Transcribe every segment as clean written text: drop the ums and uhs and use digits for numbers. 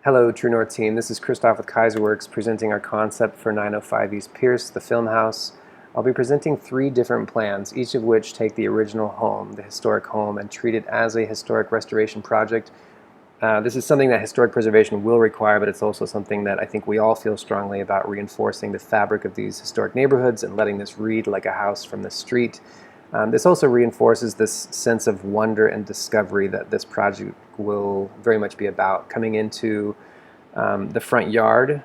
Hello, True North team. This is Christoph with Kaiserworks presenting our concept for 905 East Pierce, the film house. I'll be presenting 3 different plans, each of which take the original home, the historic home, and treat it as a historic restoration project. This is something that historic preservation will require, but it's also something that I think we all feel strongly about, reinforcing the fabric of these historic neighborhoods and letting this read like a house from the street. This also reinforces this sense of wonder and discovery that this project will very much be about. Coming into the front yard,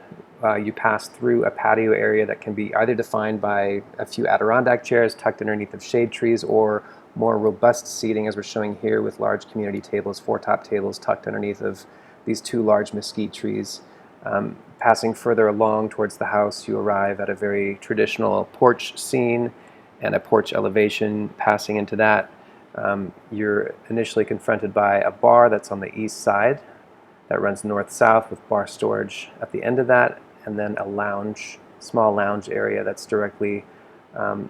you pass through a patio area that can be either defined by a few Adirondack chairs tucked underneath of shade trees, or more robust seating, as we're showing here, with large community tables, 4-top tables tucked underneath of these 2 large mesquite trees. Passing further along towards the house, you arrive at a very traditional porch scene and a porch elevation. Passing into that, you're initially confronted by a bar that's on the east side that runs north-south with bar storage at the end of that, and then a lounge, small lounge area that's directly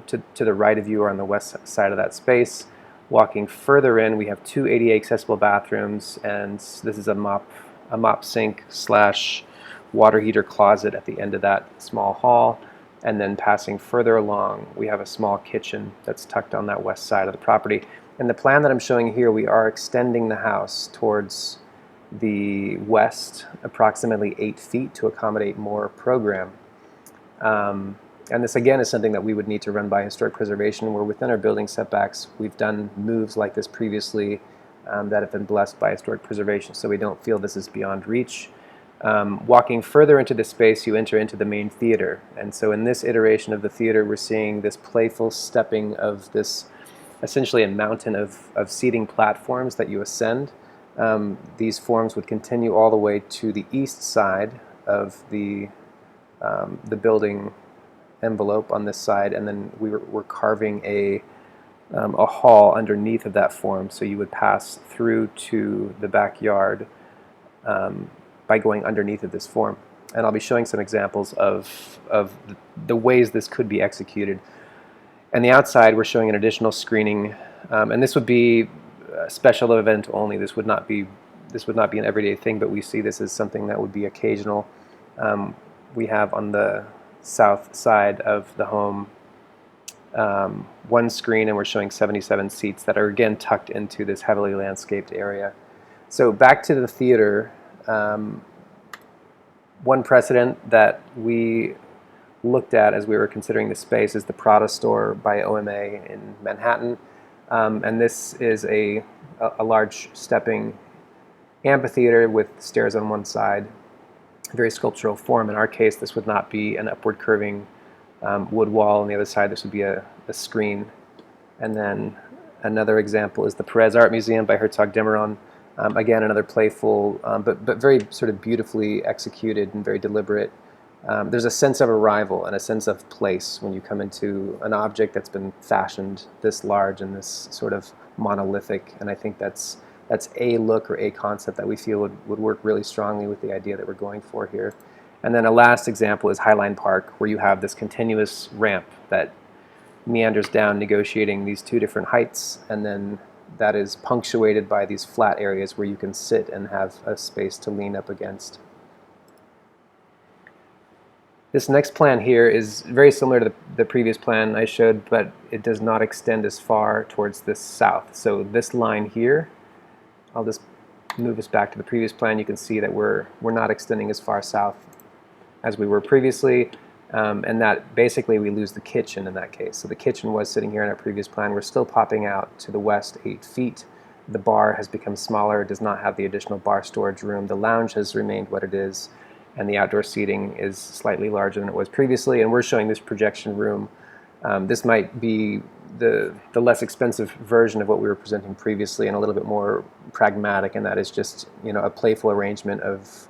to the right of you or on the west side of that space. Walking further in, we have 2 ADA accessible bathrooms, and this is a mop sink slash water heater closet at the end of that small hall. And then passing further along, we have a small kitchen that's tucked on that west side of the property. In the plan that I'm showing here, we are extending the house towards the west approximately 8 feet to accommodate more program. And this again is something that we would need to run by historic preservation. We're within our building setbacks. We've done moves like this previously that have been blessed by historic preservation, so we don't feel this is beyond reach. Walking further into the space, you enter into the main theater. And so in this iteration of the theater, we're seeing this playful stepping of this, essentially a mountain of seating platforms that you ascend. These forms would continue all the way to the east side of the building envelope on this side, and then we're carving a hall underneath of that form, so you would pass through to the backyard by going underneath of this form. And I'll be showing some examples of the ways this could be executed. And the outside, we're showing an additional screening, and this would be a special event only. This would not be an everyday thing, but we see this as something that would be occasional. We have on the south side of the home 1 screen, and we're showing 77 seats that are again tucked into this heavily landscaped area. So back to the theater. One precedent that we looked at as we were considering the space is the Prada store by OMA in Manhattan, and this is a large stepping amphitheater with stairs on one side, very sculptural form. In our case, this would not be an upward curving wood wall. On the other side, this would be a screen. And then another example is the Perez Art Museum by Herzog Demeron. Again, another playful, but very sort of beautifully executed and very deliberate. There's a sense of arrival and a sense of place when you come into an object that's been fashioned this large and this sort of monolithic, and I think that's a look or a concept that we feel would work really strongly with the idea that we're going for here. And then a last example is Highline Park, where you have this continuous ramp that meanders down, negotiating these 2 different heights, and then that is punctuated by these flat areas where you can sit and have a space to lean up against. This next plan here is very similar to the previous plan I showed, but it does not extend as far towards the south. So this line here, I'll just move us back to the previous plan. You can see that we're not extending as far south as we were previously, and that basically we lose the kitchen in that case. So the kitchen was sitting here in our previous plan. We're still popping out to the west 8 feet. The bar has become smaller. It does not have the additional bar storage room. The lounge has remained what it is, and the outdoor seating is slightly larger than it was previously. And we're showing this projection room. This might be the less expensive version of what we were presenting previously, and a little bit more pragmatic, and that is just, you know, a playful arrangement of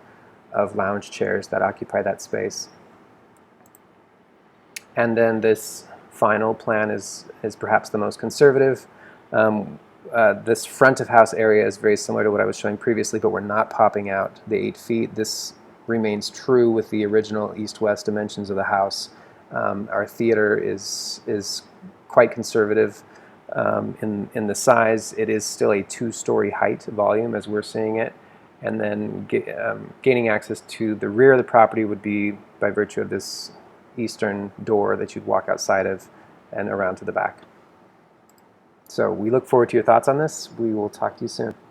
lounge chairs that occupy that space. And then this final plan is perhaps the most conservative. This front of house area is very similar to what I was showing previously, but we're not popping out the 8 feet. This remains true with the original east-west dimensions of the house. Our theater is quite conservative in the size. It is still a 2-story height volume as we're seeing it, and then gaining access to the rear of the property would be by virtue of this eastern door that you'd walk outside of and around to the back. So we look forward to your thoughts on this. We will talk to you soon.